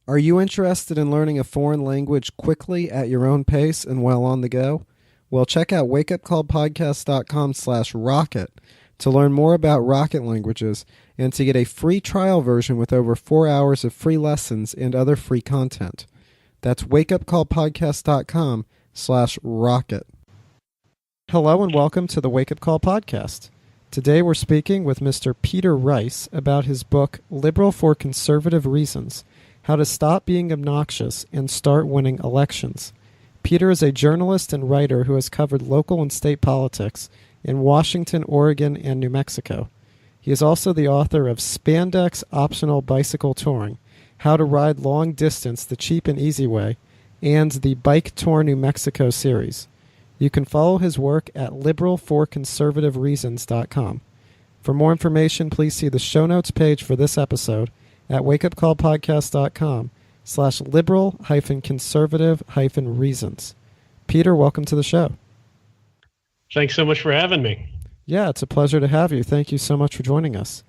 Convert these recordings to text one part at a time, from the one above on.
Are you interested in learning a foreign language quickly at your own pace and while on the go? Well, check out wakeupcallpodcast.com/rocket to learn more about rocket languages and to get a free trial version with over 4 hours of free lessons and other free content. That's wakeupcallpodcast.com/rocket. Hello and welcome to the Wake Up Call Podcast. Today we're speaking with Mr. Peter Rice about his book, Liberal for Conservative Reasons: How to Stop Being Obnoxious and Start Winning Elections. Peter is a journalist and writer who has covered local and state politics in Washington, Oregon, and New Mexico. He is also the author of Spandex Optional Bicycle Touring: How to Ride Long Distance the Cheap and Easy Way, and the Bike Tour New Mexico series. You can follow his work at liberalforconservativereasons.com. For more information, please see the show notes page for this episode at wakeupcallpodcast.com/liberal-conservative-reasons. Peter, welcome to the show. Thanks so much for having me. Yeah, it's a pleasure to have you. Thank you so much for joining us.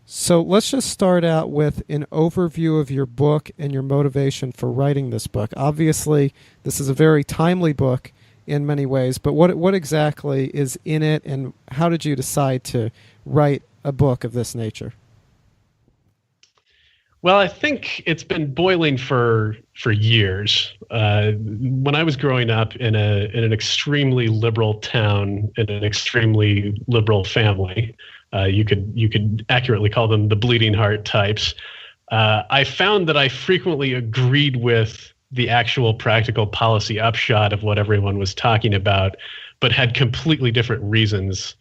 So let's just start out with an overview of your book and your motivation for writing this book. Obviously, this is a very timely book in many ways, but what exactly is in it, and how did you decide to write a book of this nature? Well, I think it's been boiling for years. When I was growing up in an extremely liberal town, in an extremely liberal family, you could accurately call them the bleeding heart types. I found that I frequently agreed with the actual practical policy upshot of what everyone was talking about, but had completely different reasons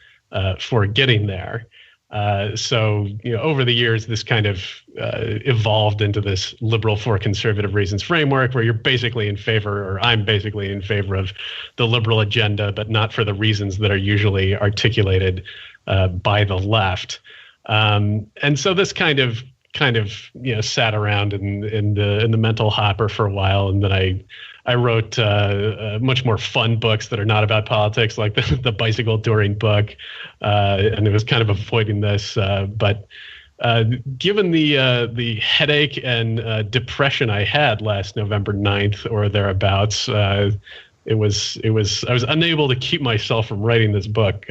for getting there. So, over the years, this kind of evolved into this liberal for conservative reasons framework, where you're basically in favor, or I'm basically in favor of the liberal agenda, but not for the reasons that are usually articulated by the left. And so this kind of sat around in the mental hopper for a while, and then I wrote much more fun books that are not about politics, like the bicycle touring book, and it was kind of avoiding this. But given the headache and depression I had last November 9th or thereabouts, I was unable to keep myself from writing this book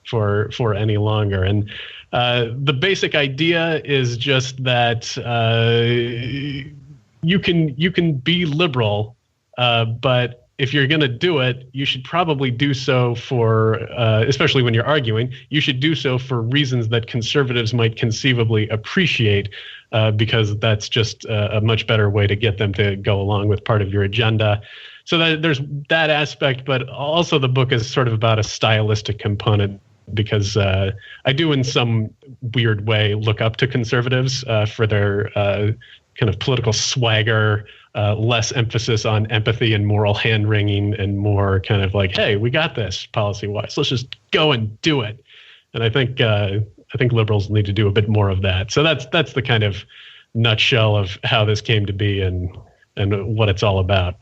for any longer. And the basic idea is just that you can be liberal, but if you're going to do it, you should probably do so for, especially when you're arguing, you should do so for reasons that conservatives might conceivably appreciate, because that's just a much better way to get them to go along with part of your agenda. So there's that aspect, but also the book is sort of about a stylistic component, because I do in some weird way look up to conservatives for their kind of political swagger, less emphasis on empathy and moral hand-wringing, and more kind of like, hey, we got this policy-wise. Let's just go and do it. And I think liberals need to do a bit more of that. So that's the kind of nutshell of how this came to be and what it's all about.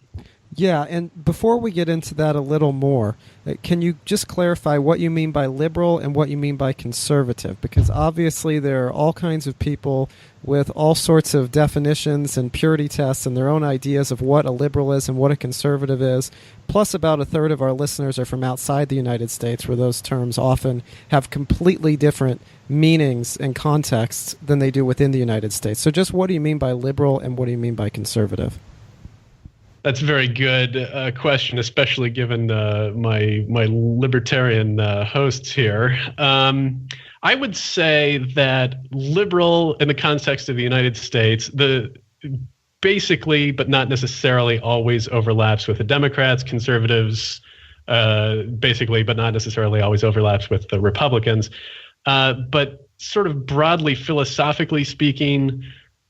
Yeah, and before we get into that a little more, can you just clarify what you mean by liberal and what you mean by conservative? Because obviously there are all kinds of people with all sorts of definitions and purity tests and their own ideas of what a liberal is and what a conservative is. Plus, about a third of our listeners are from outside the United States, where those terms often have completely different meanings and contexts than they do within the United States. So just what do you mean by liberal and what do you mean by conservative? That's a very good question, especially given my libertarian hosts here. I would say that liberal, in the context of the United States, basically, but not necessarily always, overlaps with the Democrats. Conservatives, basically, but not necessarily always, overlaps with the Republicans. But sort of broadly, philosophically speaking,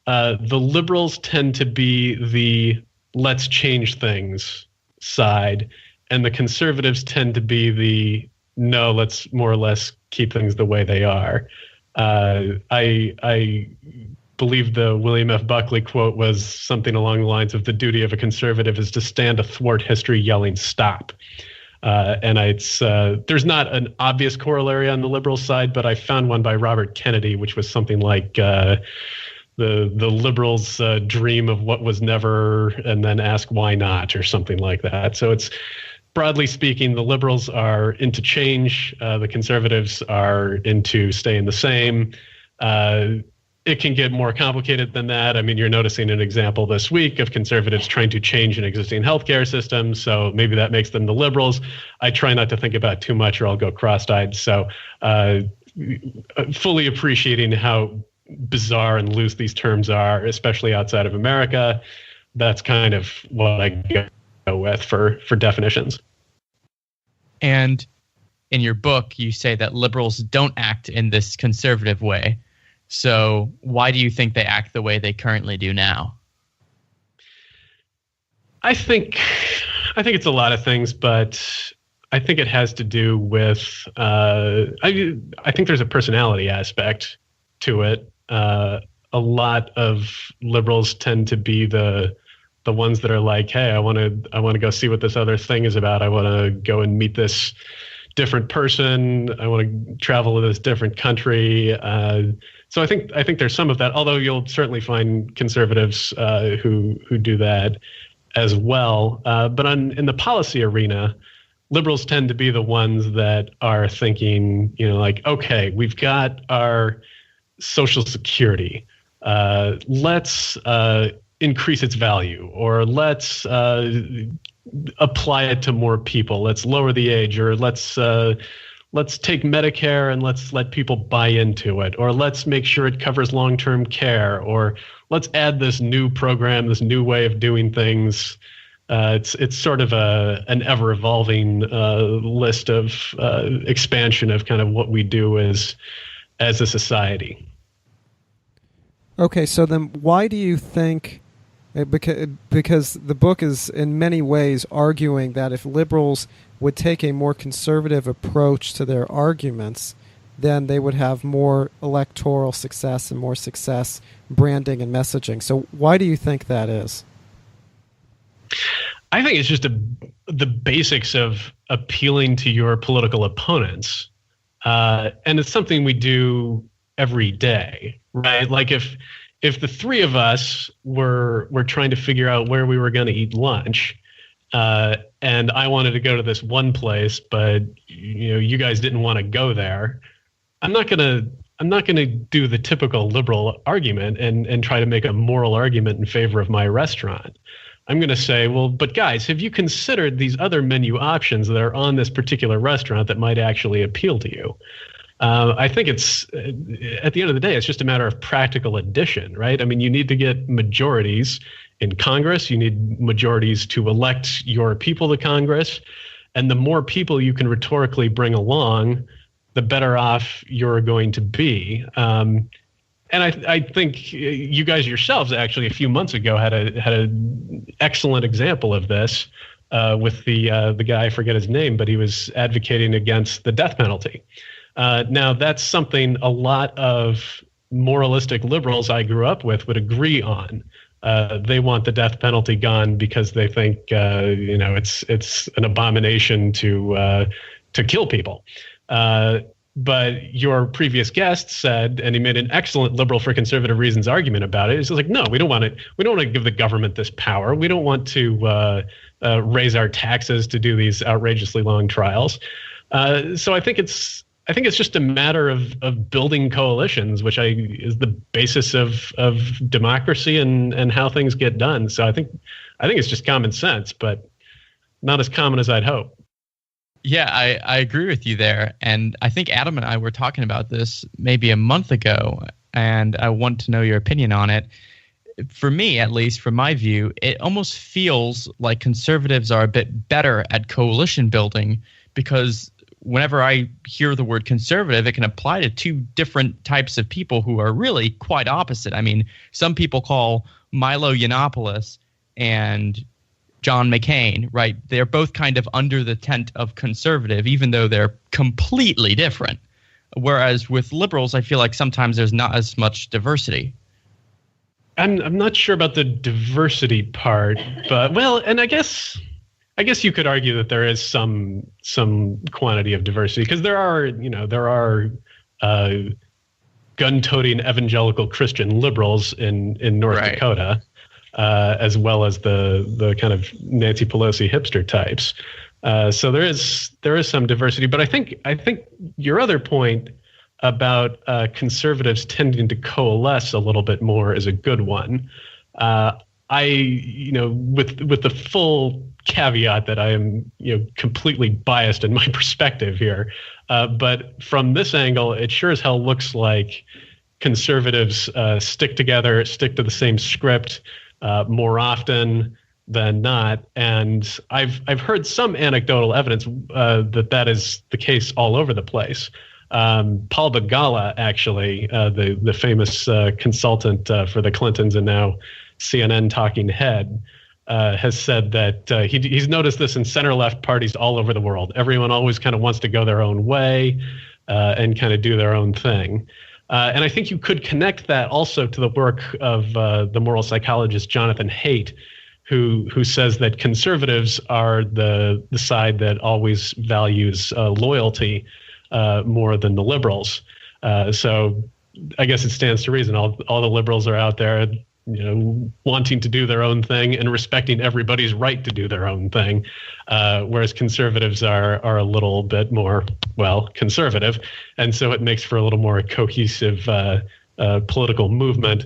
the liberals tend to be the let's change things side, and the conservatives tend to be the no, let's more or less keep things the way they are. I believe the William F. Buckley quote was something along the lines of, the duty of a conservative is to stand athwart history yelling stop. And there's not an obvious corollary on the liberal side, but I found one by Robert Kennedy, which was something like the liberals' dream of what was never, and then ask why not, or something like that. So it's, broadly speaking, the liberals are into change. The conservatives are into staying the same. It can get more complicated than that. I mean, you're noticing an example this week of conservatives trying to change an existing healthcare system. So maybe that makes them the liberals. I try not to think about too much or I'll go cross-eyed. So fully appreciating how bizarre and loose these terms are, especially outside of America. That's kind of what I go with for definitions. And in your book, you say that liberals don't act in this conservative way. So why do you think they act the way they currently do now? I think it's a lot of things, but I think it has to do with I think there's a personality aspect to it. A lot of liberals tend to be the ones that are like, hey, I want to go see what this other thing is about. I want to go and meet this different person. I want to travel to this different country. So I think there's some of that, although you'll certainly find conservatives who do that as well. But in the policy arena, liberals tend to be the ones that are thinking, like, okay, we've got our Social Security. Let's increase its value, or let's apply it to more people. Let's lower the age, or let's take Medicare and let's let people buy into it, or let's make sure it covers long-term care, or let's add this new program, this new way of doing things. It's sort of an ever-evolving list of expansion of kind of what we do as a society. Okay, so then why do you think, because the book is in many ways arguing that if liberals would take a more conservative approach to their arguments, then they would have more electoral success and more success branding and messaging. So why do you think that is? I think it's just the basics of appealing to your political opponents. And it's something we do every day, right? Like if the three of us were trying to figure out where we were going to eat lunch, and I wanted to go to this one place, but you guys didn't want to go there, I'm not gonna do the typical liberal argument and try to make a moral argument in favor of my restaurant. I'm going to say, well, but guys, have you considered these other menu options that are on this particular restaurant that might actually appeal to you? I think it's, at the end of the day, it's just a matter of practical addition, right? I mean, you need to get majorities in Congress. You need majorities to elect your people to Congress. And the more people you can rhetorically bring along, the better off you're going to be. And I think you guys yourselves actually a few months ago had an excellent example of this with the guy, I forget his name, but he was advocating against the death penalty. Now, that's something a lot of moralistic liberals I grew up with would agree on. They want the death penalty gone because they think it's an abomination to kill people. But your previous guest said, and he made an excellent liberal for conservative reasons argument about it. He's like, no, we don't want it. We don't want to give the government this power. We don't want to raise our taxes to do these outrageously long trials. So I think it's just a matter of building coalitions, which is the basis of democracy and how things get done. So I think it's just common sense, but not as common as I'd hope. Yeah, I agree with you there. And I think Adam and I were talking about this maybe a month ago, and I want to know your opinion on it. For me, at least, from my view, it almost feels like conservatives are a bit better at coalition building, because whenever I hear the word conservative, it can apply to two different types of people who are really quite opposite. I mean, some people call Milo Yiannopoulos and John McCain, right? They're both kind of under the tent of conservative, even though they're completely different. Whereas with liberals, I feel like sometimes there's not as much diversity. I'm not sure about the diversity part, but and I guess you could argue that there is some quantity of diversity, because there are gun-toting evangelical Christian liberals in North Dakota, as well as the kind of Nancy Pelosi hipster types. So there is some diversity, but I think your other point about conservatives tending to coalesce a little bit more is a good one. With the full caveat that I am completely biased in my perspective here, but from this angle, it sure as hell looks like conservatives stick together, stick to the same script more often than not. And I've heard some anecdotal evidence that is the case all over the place. Paul Begala, actually, the famous consultant for the Clintons and now CNN talking head, has said that he's noticed this in center-left parties all over the world. Everyone always kind of wants to go their own way and kind of do their own thing. And I think you could connect that also to the work of the moral psychologist Jonathan Haidt, who says that conservatives are the side that always values loyalty more than the liberals. So I guess it stands to reason all the liberals are out there, wanting to do their own thing and respecting everybody's right to do their own thing, whereas conservatives are a little bit more, conservative. And so it makes for a little more cohesive political movement,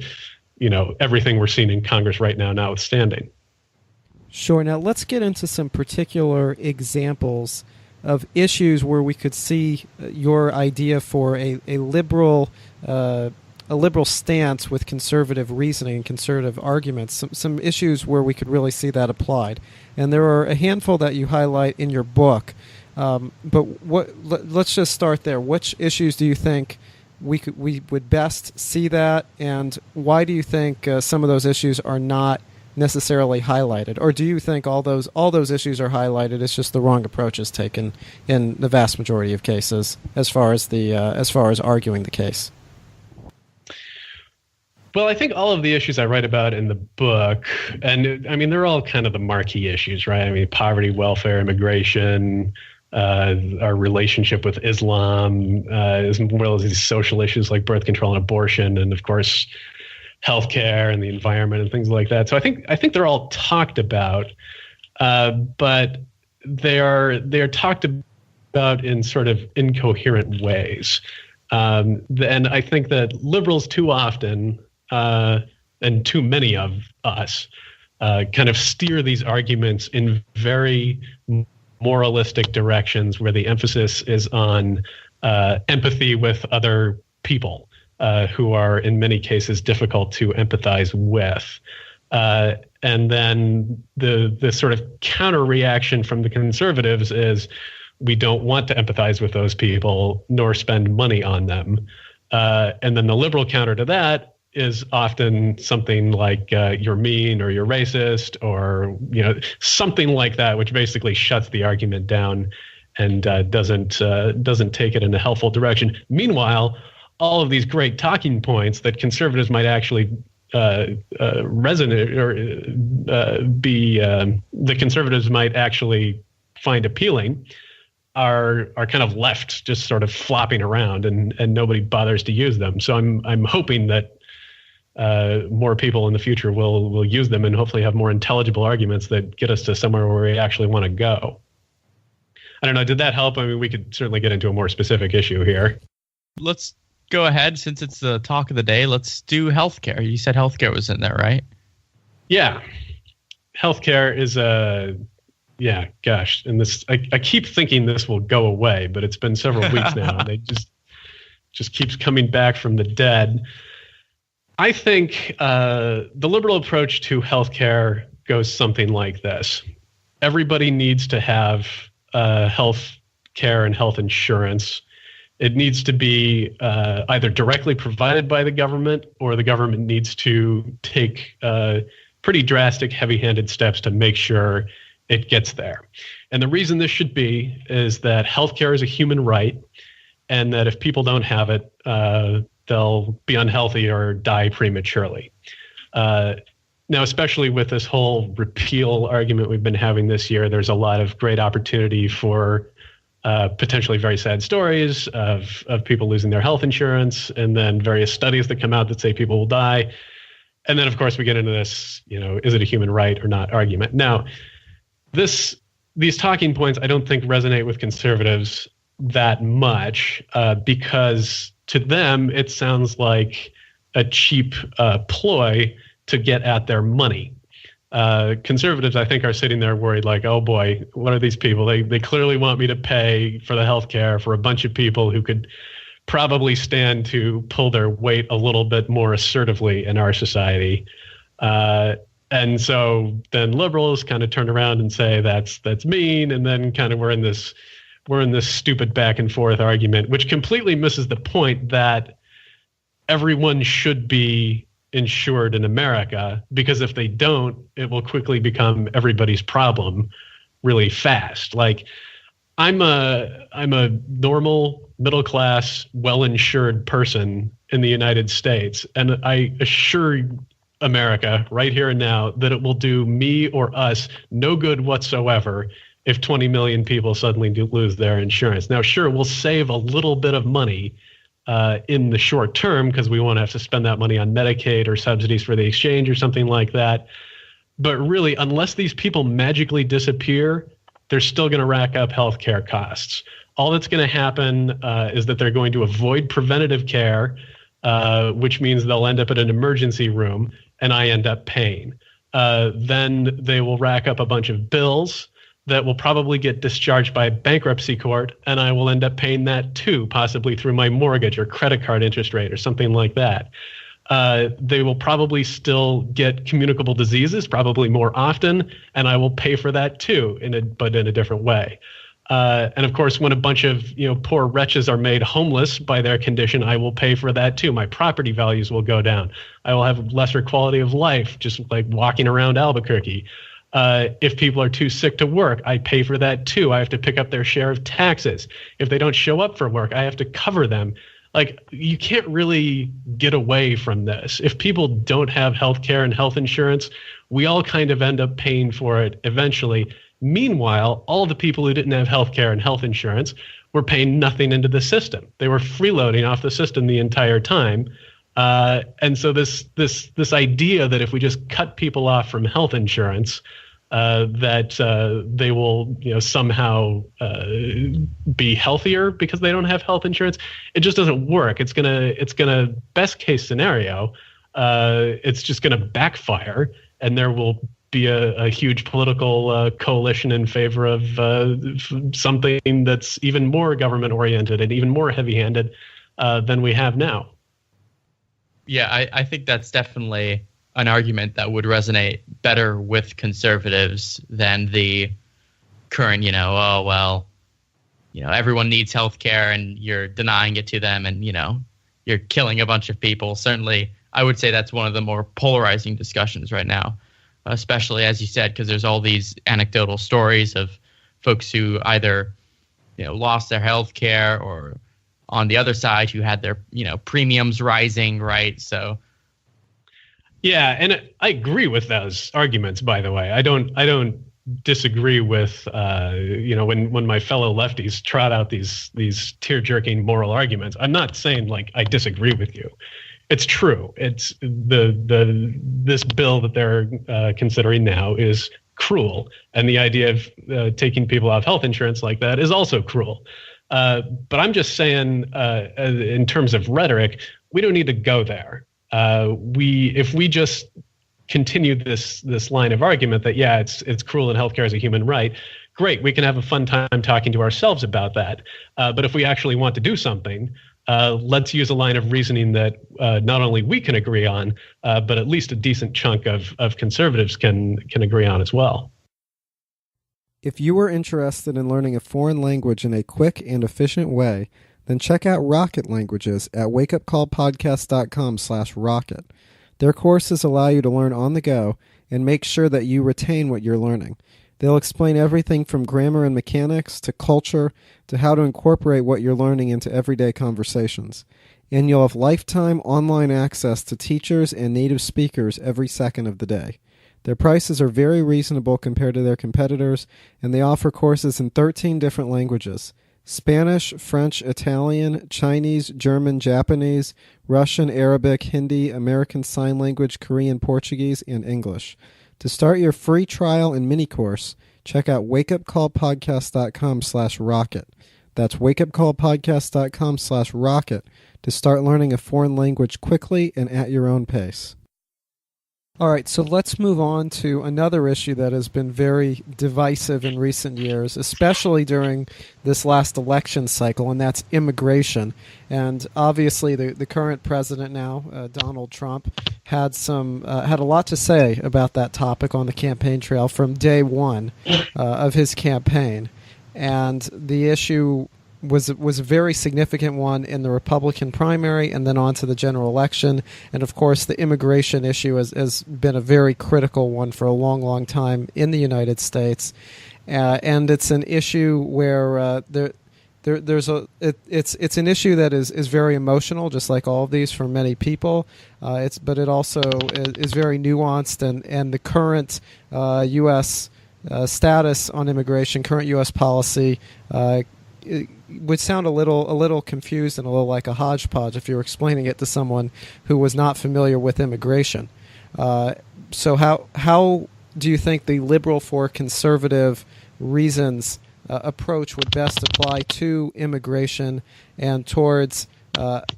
everything we're seeing in Congress right now notwithstanding. Sure. Now let's get into some particular examples of issues where we could see your idea for a liberal stance with conservative reasoning and conservative arguments, some issues where we could really see that applied. And there are a handful that you highlight in your book. But let's just start there. Which issues do you think we would best see that, and why do you think some of those issues are not necessarily highlighted? Or do you think all those issues are highlighted? It's just the wrong approach is taken in the vast majority of cases as far as arguing the case? Well, I think all of the issues I write about in the book, and I mean, they're all kind of the marquee issues, right? I mean, poverty, welfare, immigration, our relationship with Islam, as well as these social issues like birth control and abortion, and of course, healthcare and the environment and things like that. So I think they're all talked about, but they're talked about in sort of incoherent ways. And I think that liberals too often, and too many of us, kind of steer these arguments in very moralistic directions where the emphasis is on empathy with other people who are in many cases difficult to empathize with. And then the sort of counter reaction from the conservatives is we don't want to empathize with those people nor spend money on them. And then the liberal counter to that is often something like you're mean or you're racist or something like that, which basically shuts the argument down and doesn't take it in a helpful direction. Meanwhile, all of these great talking points that conservatives might actually resonate or be the conservatives might actually find appealing are kind of left just sort of flopping around and nobody bothers to use them. So I'm hoping that more people in the future will use them and hopefully have more intelligible arguments that get us to somewhere where we actually want to go. I don't know. Did that help? I mean, we could certainly get into a more specific issue here. Let's go ahead. Since it's the talk of the day, let's do healthcare. You said healthcare was in there, right? Yeah. Healthcare is yeah, gosh. And this, I keep thinking this will go away, but it's been several weeks now. And they just keeps coming back from the dead. I think the liberal approach to healthcare goes something like this. Everybody needs to have health care and health insurance. It needs to be either directly provided by the government or the government needs to take pretty drastic, heavy-handed steps to make sure it gets there. And the reason this should be is that healthcare is a human right, and that if people don't have it, they'll be unhealthy or die prematurely. Now, especially with this whole repeal argument we've been having this year, there's a lot of great opportunity for potentially very sad stories of people losing their health insurance, and then various studies that come out that say people will die. And then, of course, we get into this, is it a human right or not argument. Now, these talking points, I don't think resonate with conservatives that much because to them, it sounds like a cheap ploy to get at their money. Conservatives, I think, are sitting there worried like, oh boy, what are these people? They clearly want me to pay for the healthcare for a bunch of people who could probably stand to pull their weight a little bit more assertively in our society. And so then liberals kind of turn around and say that's mean, and then kind of we're in this stupid back and forth argument, which completely misses the point that everyone should be insured in America, because if they don't, it will quickly become everybody's problem really fast. Like I'm a normal, middle-class, well-insured person in the United States, and I assure America right here and now that it will do me or us no good whatsoever if 20 million people suddenly do lose their insurance. Now, sure, we'll save a little bit of money in the short term because we won't have to spend that money on Medicaid or subsidies for the exchange or something like that. But really, unless these people magically disappear, they're still going to rack up healthcare costs. All that's going to happen is that they're going to avoid preventative care, which means they'll end up at an emergency room, and I end up paying. Then they will rack up a bunch of bills that will probably get discharged by bankruptcy court, and I will end up paying that too, possibly through my mortgage or credit card interest rate or something like that. They will probably still get communicable diseases, probably more often, and I will pay for that too, but in a different way. And of course, when a bunch of poor wretches are made homeless by their condition, I will pay for that too. My property values will go down. I will have lesser quality of life, just like walking around Albuquerque. If people are too sick to work, I pay for that too. I have to pick up their share of taxes. If they don't show up for work, I have to cover them. Like, you can't really get away from this. If people don't have health care and health insurance, we all kind of end up paying for it eventually. Meanwhile, all the people who didn't have health care and health insurance were paying nothing into the system. They were freeloading off the system the entire time. And so this idea that if we just cut people off from health insurance, that they will somehow be healthier because they don't have health insurance, it just doesn't work. It's gonna best case scenario, it's just gonna backfire, and there will be a huge political coalition in favor of something that's even more government oriented and even more heavy handed than we have now. Yeah, I think that's definitely an argument that would resonate better with conservatives than the current, everyone needs healthcare and you're denying it to them and, you're killing a bunch of people. Certainly, I would say that's one of the more polarizing discussions right now, especially, as you said, because there's all these anecdotal stories of folks who either, lost their healthcare or on the other side who had their, premiums rising, right? So, yeah, and I agree with those arguments, by the way. I don't disagree with when my fellow lefties trot out these tear-jerking moral arguments. I'm not saying like I disagree with you. It's true. It's this bill that they're considering now is cruel, and the idea of taking people off health insurance like that is also cruel. But I'm just saying, in terms of rhetoric, we don't need to go there. If we just continue this line of argument that it's cruel and healthcare is a human right, great, we can have a fun time talking to ourselves about that. But if we actually want to do something, let's use a line of reasoning that not only we can agree on, but at least a decent chunk of conservatives can agree on as well. If you are interested in learning a foreign language in a quick and efficient way, then check out Rocket Languages at wakeupcallpodcast.com/rocket. Their courses allow you to learn on the go and make sure that you retain what you're learning. They'll explain everything from grammar and mechanics to culture to how to incorporate what you're learning into everyday conversations. And you'll have lifetime online access to teachers and native speakers every second of the day. Their prices are very reasonable compared to their competitors, and they offer courses in 13 different languages. Spanish, French, Italian, Chinese, German, Japanese, Russian, Arabic, Hindi, American Sign Language, Korean, Portuguese, and English. To start your free trial and mini course, check out wakeupcallpodcast.com/rocket. That's wakeupcallpodcast.com/rocket to start learning a foreign language quickly and at your own pace. All right, so let's move on to another issue that has been very divisive in recent years, especially during this last election cycle, and that's immigration. And obviously, the current president now, Donald Trump, had a lot to say about that topic on the campaign trail from day one of his campaign. And the issue was a very significant one in the Republican primary and then on to the general election. And, of course, the immigration issue has been a very critical one for a long, long time in the United States. And it's an issue where it's an issue that is very emotional, just like all of these for many people. But it also is very nuanced, and the current U.S. Status on immigration, current U.S. policy, it would sound a little confused and a little like a hodgepodge if you were explaining it to someone who was not familiar with immigration. So how do you think the liberal for conservative reasons approach would best apply to immigration and towards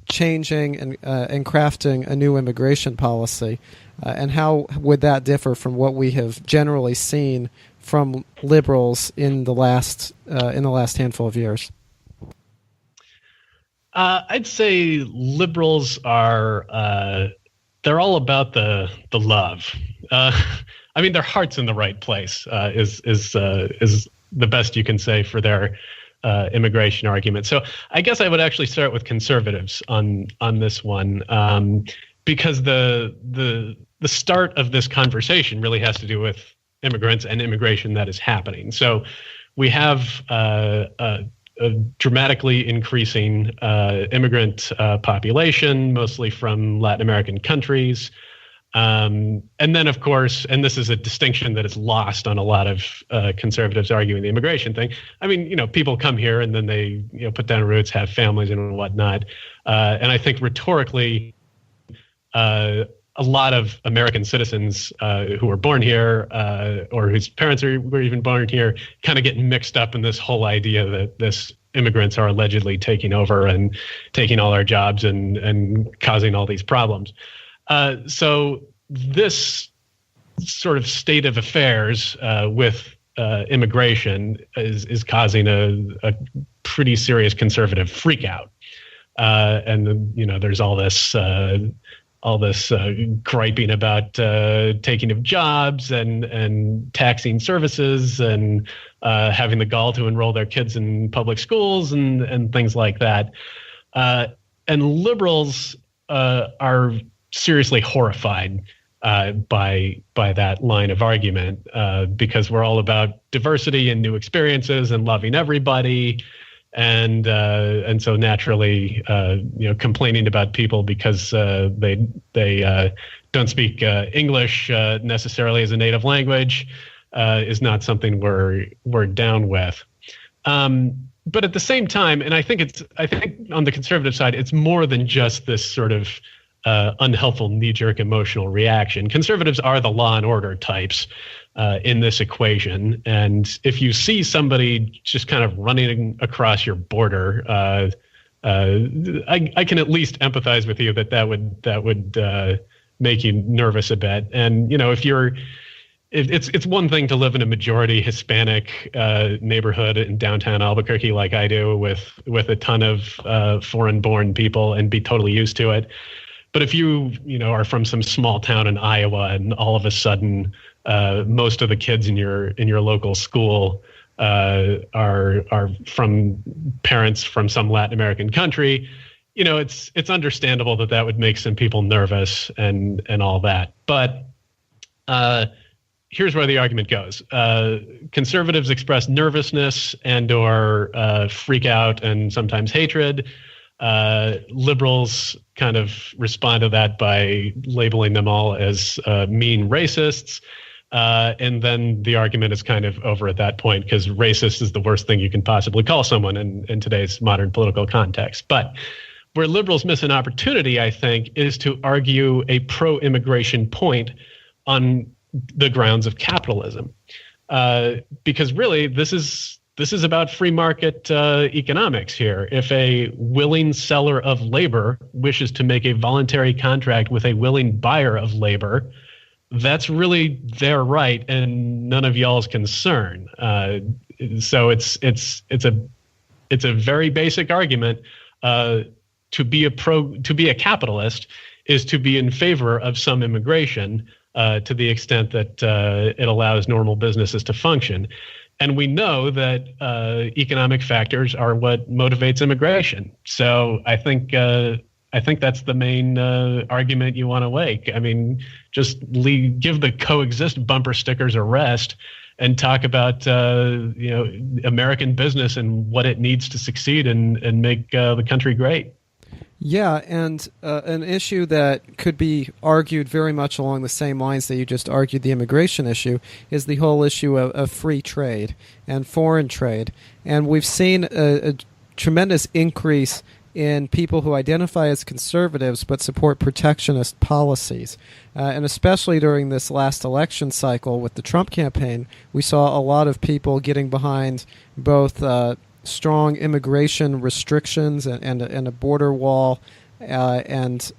changing and crafting a new immigration policy? And how would that differ from what we have generally seen from liberals in the last handful of years? I'd say liberals are they're all about the love. I mean, their heart's in the right place. Is the best you can say for their immigration argument. So I guess I would actually start with conservatives on this one, because the start of this conversation really has to do with immigrants and immigration that is happening. So we have a dramatically increasing immigrant population, mostly from Latin American countries. And then, of course, and this is a distinction that is lost on a lot of conservatives arguing the immigration thing. I mean, people come here and then they put down roots, have families and whatnot. And I think rhetorically, a lot of American citizens who were born here or whose parents were even born here kind of get mixed up in this whole idea that this immigrants are allegedly taking over and taking all our jobs and causing all these problems. So this sort of state of affairs with immigration is causing a pretty serious conservative freakout. And there's all this griping about taking of jobs and taxing services and having the gall to enroll their kids in public schools and things like that. And liberals are seriously horrified by that line of argument because we're all about diversity and new experiences and loving everybody. And so naturally, complaining about people because they don't speak English necessarily as a native language is not something we're down with. But at the same time, and I think on the conservative side, it's more than just this sort of unhelpful knee-jerk emotional reaction. Conservatives are the law and order types in this equation. And if you see somebody just kind of running across your border, I can at least empathize with you that would make you nervous a bit. And it's one thing to live in a majority Hispanic neighborhood in downtown Albuquerque like I do with a ton of foreign-born people and be totally used to it. But if you are from some small town in Iowa and all of a sudden most of the kids in your local school are from parents from some Latin American country, it's understandable that would make some people nervous and all that. But here's where the argument goes. Conservatives express nervousness and or freak out and sometimes hatred. Liberals kind of respond to that by labeling them all as mean racists. And then the argument is kind of over at that point, because racist is the worst thing you can possibly call someone in today's modern political context. But where liberals miss an opportunity, I think, is to argue a pro-immigration point on the grounds of capitalism. Because really, this is about free market economics here. If a willing seller of labor wishes to make a voluntary contract with a willing buyer of labor, that's really their right and none of y'all's concern. So it's a very basic argument. To be a capitalist is to be in favor of some immigration to the extent that it allows normal businesses to function. And we know that economic factors are what motivates immigration. So I think that's the main argument you want to make. I mean, just give the coexist bumper stickers a rest and talk about American business and what it needs to succeed and make the country great. Yeah, and an issue that could be argued very much along the same lines that you just argued the immigration issue is the whole issue of free trade and foreign trade. And we've seen a tremendous increase in people who identify as conservatives but support protectionist policies. And especially during this last election cycle with the Trump campaign, we saw a lot of people getting behind both strong immigration restrictions and a border wall, and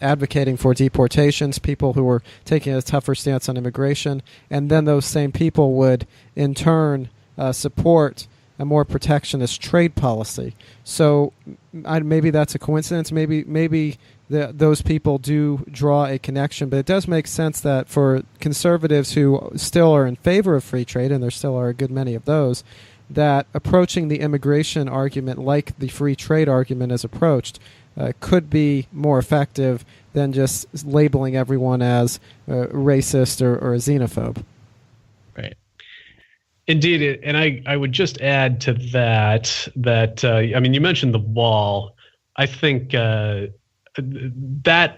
advocating for deportations, people who were taking a tougher stance on immigration. And then those same people would, in turn, support a more protectionist trade policy. So maybe that's a coincidence. Maybe those people do draw a connection. But it does make sense that for conservatives who still are in favor of free trade, and there still are a good many of those, that approaching the immigration argument like the free trade argument is approached could be more effective than just labeling everyone as racist or a xenophobe. Right. Indeed, and I would just add to that I mean, you mentioned the wall. I think that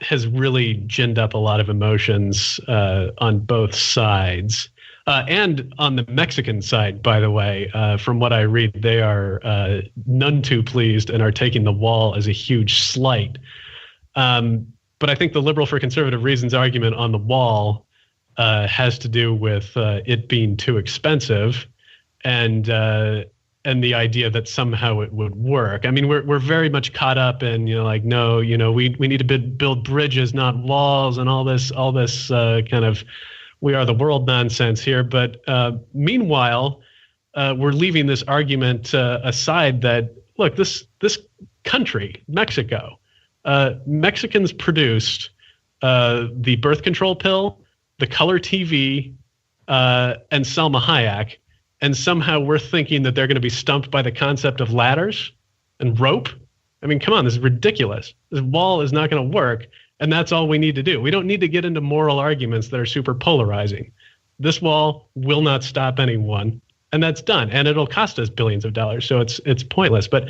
has really ginned up a lot of emotions on both sides. And on the Mexican side, by the way, from what I read, they are none too pleased and are taking the wall as a huge slight. But I think the liberal for conservative reasons argument on the wall has to do with it being too expensive and the idea that somehow it would work. I mean, we're very much caught up in, no, we need to build bridges, not walls, and all this kind of we are the world nonsense here. But meanwhile, we're leaving this argument aside that, look, this country, Mexico, Mexicans produced the birth control pill, the color TV, and Salma Hayek. And somehow we're thinking that they're going to be stumped by the concept of ladders and rope. I mean, come on, this is ridiculous. This wall is not going to work. And that's all we need to do. We don't need to get into moral arguments that are super polarizing. This wall will not stop anyone, and that's done. And it'll cost us billions of dollars, so it's pointless. But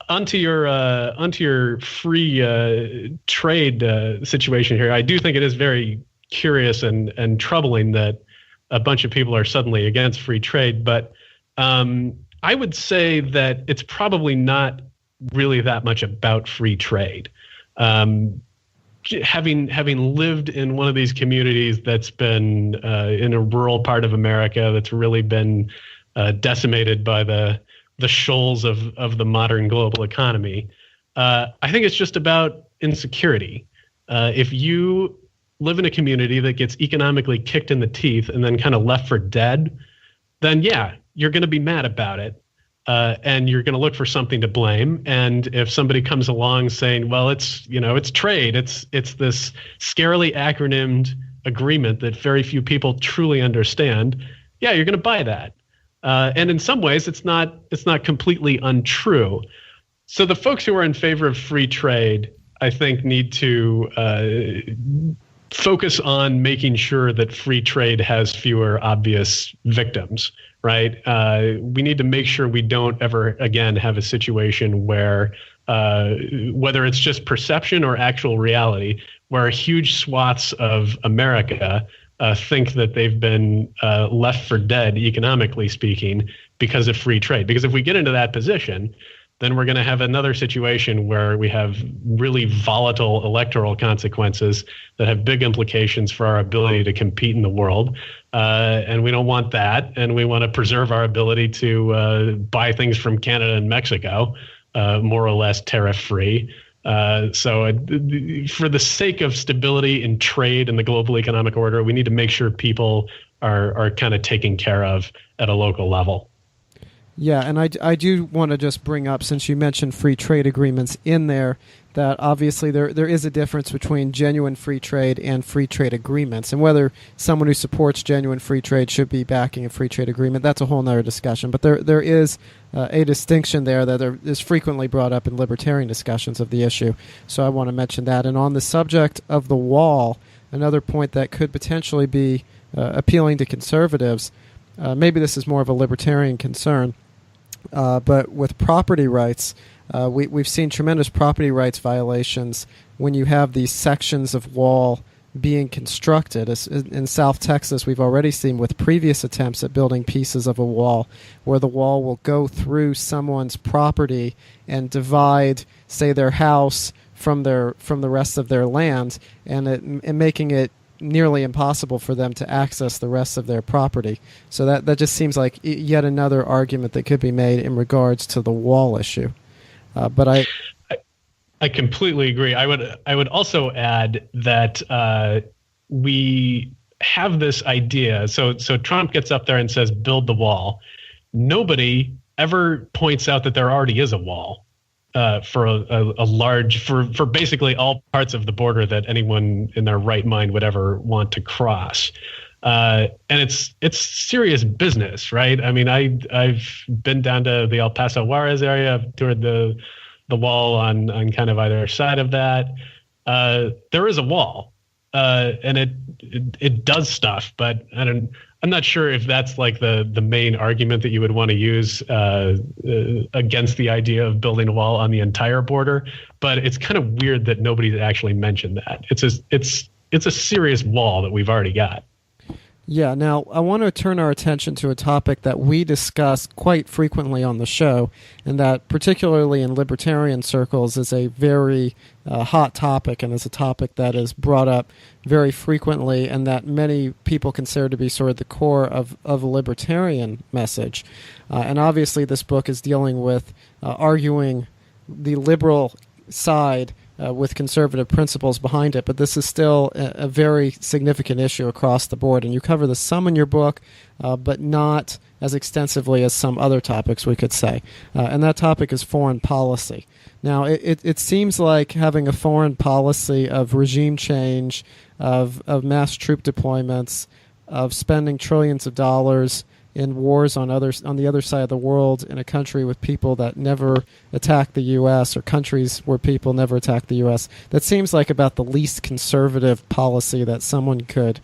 onto your free trade situation here, I do think it is very curious and troubling that a bunch of people are suddenly against free trade. But I would say that it's probably not really that much about free trade. Having lived in one of these communities that's been in a rural part of America that's really been decimated by the shoals of the modern global economy, I think it's just about insecurity. If you live in a community that gets economically kicked in the teeth and then kind of left for dead, then yeah, you're going to be mad about it. And you're going to look for something to blame. And if somebody comes along saying, well, it's trade, it's this scarily acronymed agreement that very few people truly understand, yeah, you're going to buy that. And in some ways, it's not completely untrue. So the folks who are in favor of free trade, I think, need to focus on making sure that free trade has fewer obvious victims. Right. We need to make sure we don't ever again have a situation where whether it's just perception or actual reality, where huge swaths of America think that they've been left for dead, economically speaking, because of free trade. Because if we get into that position, then we're going to have another situation where we have really volatile electoral consequences that have big implications for our ability to compete in the world. And we don't want that. And we want to preserve our ability to buy things from Canada and Mexico, more or less tariff-free. So for the sake of stability in trade and the global economic order, we need to make sure people are kind of taken care of at a local level. Yeah, and I do want to just bring up, since you mentioned free trade agreements in there, that obviously there is a difference between genuine free trade and free trade agreements. And whether someone who supports genuine free trade should be backing a free trade agreement, that's a whole nother discussion. But there is a distinction there that is frequently brought up in libertarian discussions of the issue. So I want to mention that. And on the subject of the wall, another point that could potentially be appealing to conservatives, maybe this is more of a libertarian concern, but with property rights, we've seen tremendous property rights violations when you have these sections of wall being constructed. In South Texas, we've already seen with previous attempts at building pieces of a wall where the wall will go through someone's property and divide, say, their house from the rest of their land, and making it nearly impossible for them to access the rest of their property. So that just seems like yet another argument that could be made in regards to the wall issue. But I completely agree. I would also add that we have this idea. So Trump gets up there and says, build the wall. Nobody ever points out that there already is a wall. For a large, for basically all parts of the border that anyone in their right mind would ever want to cross. And it's serious business, right? I mean, I've been down to the El Paso Juarez area. I've toured the wall on kind of either side of that. There is a wall, and it does stuff, but I'm not sure if that's like the main argument that you would want to use against the idea of building a wall on the entire border. But it's kind of weird that nobody's actually mentioned that. It's a serious wall that we've already got. Yeah, now I want to turn our attention to a topic that we discuss quite frequently on the show, and that particularly in libertarian circles is a very hot topic, and is a topic that is brought up very frequently, and that many people consider to be sort of the core of a libertarian message. And obviously this book is dealing with arguing the liberal side with conservative principles behind it, but this is still a very significant issue across the board. And you cover this some in your book, but not as extensively as some other topics, we could say. And that topic is foreign policy. Now, it seems like having a foreign policy of regime change, of mass troop deployments, of spending trillions of dollars in wars on the other side of the world, in a country with people that never attack the U.S., or countries where people never attack the U.S., that seems like about the least conservative policy that someone could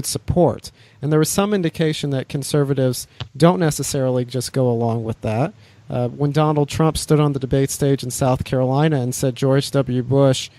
support. And there was some indication that conservatives don't necessarily just go along with that. When Donald Trump stood on the debate stage in South Carolina and said George W. Bush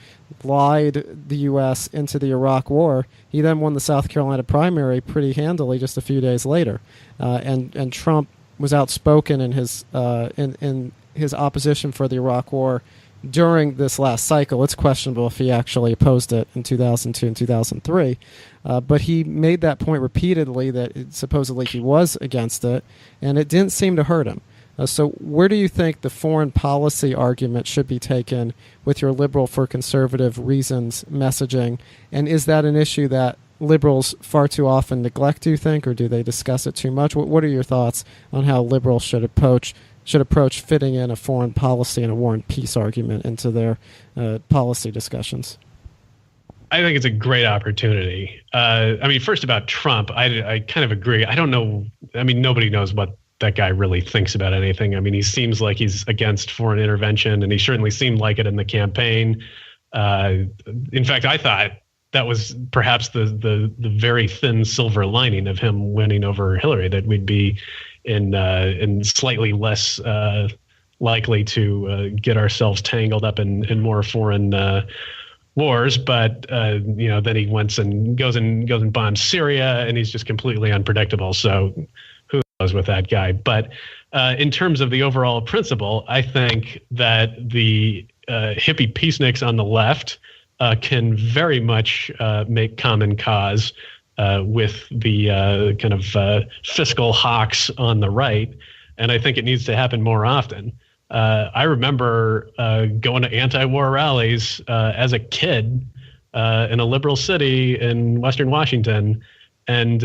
lied the U.S. into the Iraq War, he then won the South Carolina primary pretty handily just a few days later. And Trump was outspoken in his opposition for the Iraq War during this last cycle. It's questionable if he actually opposed it in 2002 and 2003. But he made that point repeatedly, that supposedly he was against it, and it didn't seem to hurt him. So where do you think the foreign policy argument should be taken with your liberal for conservative reasons messaging? And is that an issue that liberals far too often neglect, do you think, or do they discuss it too much? What are your thoughts on how liberals should approach fitting in a foreign policy and a war and peace argument into their policy discussions? I think it's a great opportunity. I mean, first about Trump, I kind of agree. I don't know. I mean, nobody knows what that guy really thinks about anything. I mean, he seems like he's against foreign intervention, and he certainly seemed like it in the campaign. In fact, I thought that was perhaps the very thin silver lining of him winning over Hillary, that we'd be in slightly less likely to get ourselves tangled up in more foreign wars, but then he goes and bombs Syria, and he's just completely unpredictable. So who knows with that guy? But in terms of the overall principle, I think that the hippie peaceniks on the left can very much make common cause with the kind of fiscal hawks on the right, and I think it needs to happen more often. I remember going to anti-war rallies as a kid in a liberal city in Western Washington, and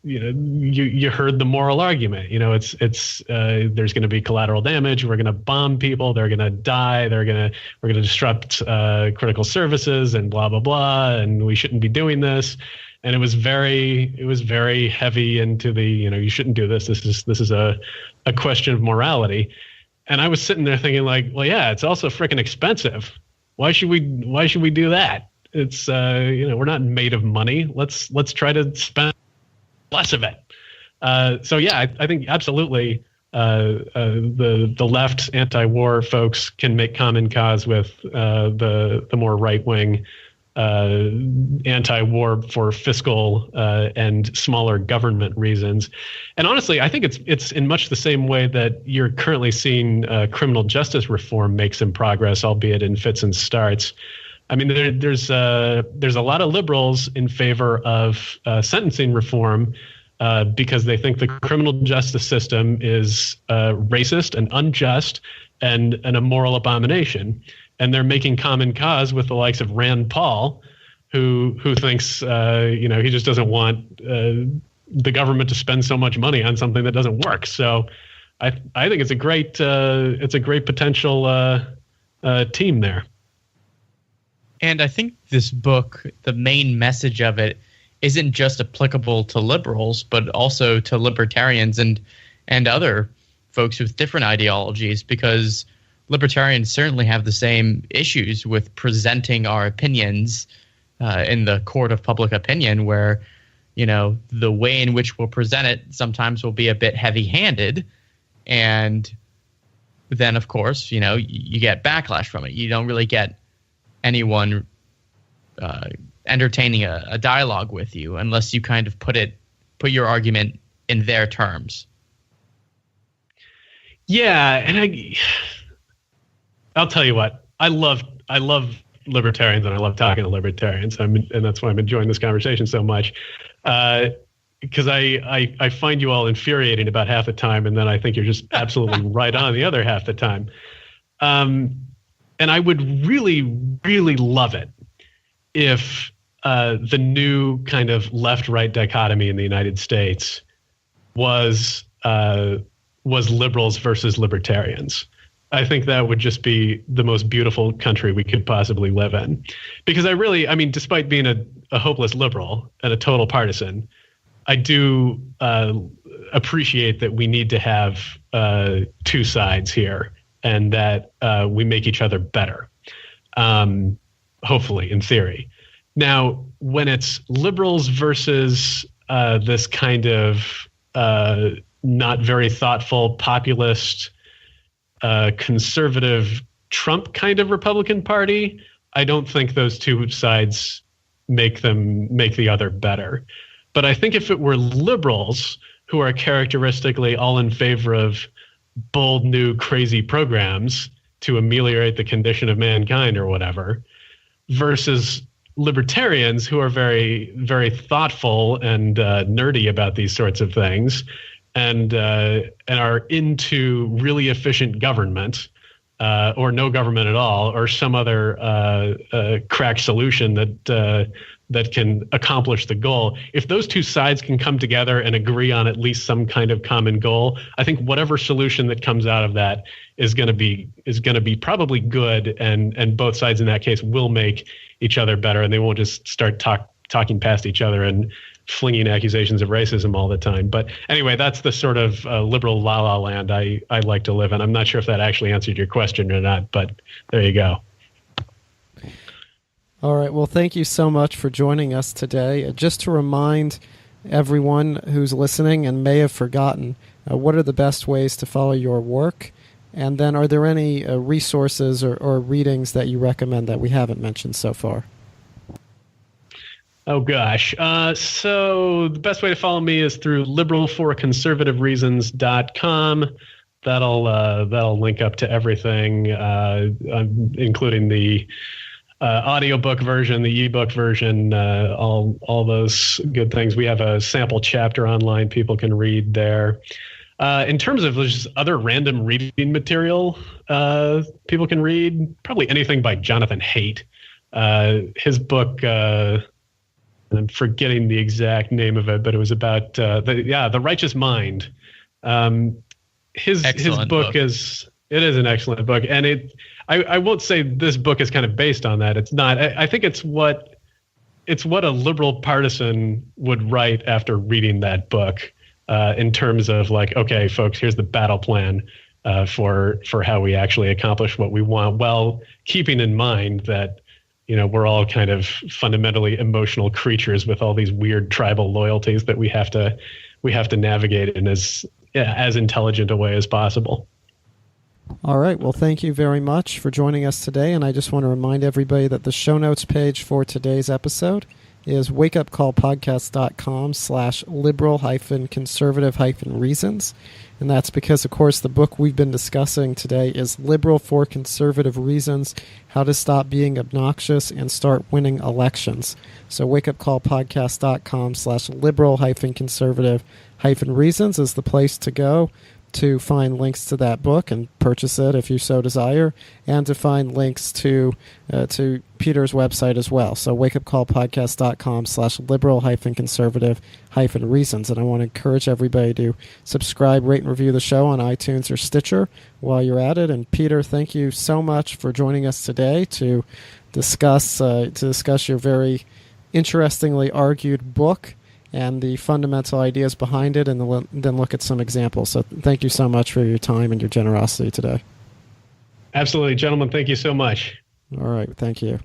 you heard the moral argument. It's there's going to be collateral damage. We're going to bomb people. They're going to die. We're going to disrupt critical services and blah blah blah. And we shouldn't be doing this. And it was very heavy into the you shouldn't do this. This is a question of morality. And I was sitting there thinking like, well, yeah, it's also freaking expensive. Why should we do that? It's we're not made of money. Let's try to spend less of it. So yeah, I think absolutely the left anti-war folks can make common cause with the more right-wing anti-war for fiscal and smaller government reasons. And honestly, I think it's in much the same way that you're currently seeing criminal justice reform make some progress, albeit in fits and starts. I mean, there's a lot of liberals in favor of sentencing reform because they think the criminal justice system is racist and unjust and an immoral abomination. And they're making common cause with the likes of Rand Paul, who thinks he just doesn't want the government to spend so much money on something that doesn't work. So I think it's a great potential team there. And I think this book, the main message of it, isn't just applicable to liberals, but also to libertarians and other folks with different ideologies, because libertarians certainly have the same issues with presenting our opinions in the court of public opinion, where, the way in which we'll present it sometimes will be a bit heavy-handed. And then, of course, you get backlash from it. You don't really get anyone entertaining a dialogue with you unless you kind of put your argument in their terms. Yeah, and I'll tell you what, I love libertarians, and I love talking to libertarians, and that's why I'm enjoying this conversation so much, because I find you all infuriating about half the time, and then I think you're just absolutely right on the other half the time. And I would really, really love it if the new kind of left-right dichotomy in the United States was liberals versus libertarians. I think that would just be the most beautiful country we could possibly live in. Because despite being a hopeless liberal and a total partisan, I do appreciate that we need to have two sides here, and that we make each other better, hopefully, in theory. Now, when it's liberals versus this kind of not very thoughtful, populist, conservative Trump kind of Republican Party, I don't think those two sides make the other better. But I think if it were liberals who are characteristically all in favor of bold, new, crazy programs to ameliorate the condition of mankind or whatever, versus libertarians who are very, very thoughtful and nerdy about these sorts of things, and are into really efficient government, or no government at all, or some other crack solution that can accomplish the goal. If those two sides can come together and agree on at least some kind of common goal, I think whatever solution that comes out of that is going to be probably good, and both sides in that case will make each other better, and they won't just start talking past each other and flinging accusations of racism all the time. But anyway, that's the sort of liberal la-la land I like to live in. I'm not sure if that actually answered your question or not, but there you go. All right. Well, thank you so much for joining us today. Just to remind everyone who's listening and may have forgotten, what are the best ways to follow your work And then are there any resources or readings that you recommend that we haven't mentioned so far? Oh, gosh. So the best way to follow me is through liberalforconservativereasons.com. That'll link up to everything, including the audiobook version, the ebook version, all those good things. We have a sample chapter online people can read there. In terms of just other random reading material people can read, probably anything by Jonathan Haidt. His book, and I'm forgetting the exact name of it, but it was about The Righteous Mind. His book is an excellent book, and I won't say this book is kind of based on that. It's not. I think it's what a liberal partisan would write after reading that book, in terms of like, okay, folks, here's the battle plan for how we actually accomplish what we want, while keeping in mind that we're all kind of fundamentally emotional creatures with all these weird tribal loyalties that we have to navigate in as intelligent a way as possible. All right. Well, thank you very much for joining us today. And I just want to remind everybody that the show notes page for today's episode is wakeupcallpodcast.com/liberal-conservative-reasons. And that's because, of course, the book we've been discussing today is Liberal for Conservative Reasons, How to Stop Being Obnoxious and Start Winning Elections. So wakeupcallpodcast.com/liberal-conservative-reasons is the place to go to find links to that book and purchase it if you so desire, and to find links to Peter's website as well. So wakeupcallpodcast.com/liberal-conservative-reasons. And I want to encourage everybody to subscribe, rate, and review the show on iTunes or Stitcher while you're at it. And Peter, thank you so much for joining us today to discuss your very interestingly argued book and the fundamental ideas behind it, and then look at some examples. So thank you so much for your time and your generosity today. Absolutely, gentlemen. Thank you so much. All right. Thank you.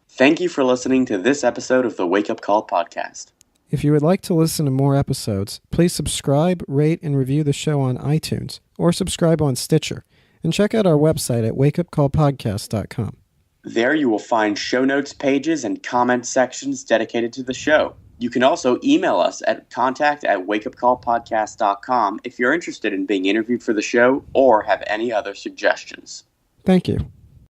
Thank you for listening to this episode of the Wake Up Call podcast. If you would like to listen to more episodes, please subscribe, rate, and review the show on iTunes, or subscribe on Stitcher, and check out our website at wakeupcallpodcast.com. There you will find show notes pages and comment sections dedicated to the show. You can also email us at contact@wakeupcallpodcast.com if you're interested in being interviewed for the show or have any other suggestions. Thank you.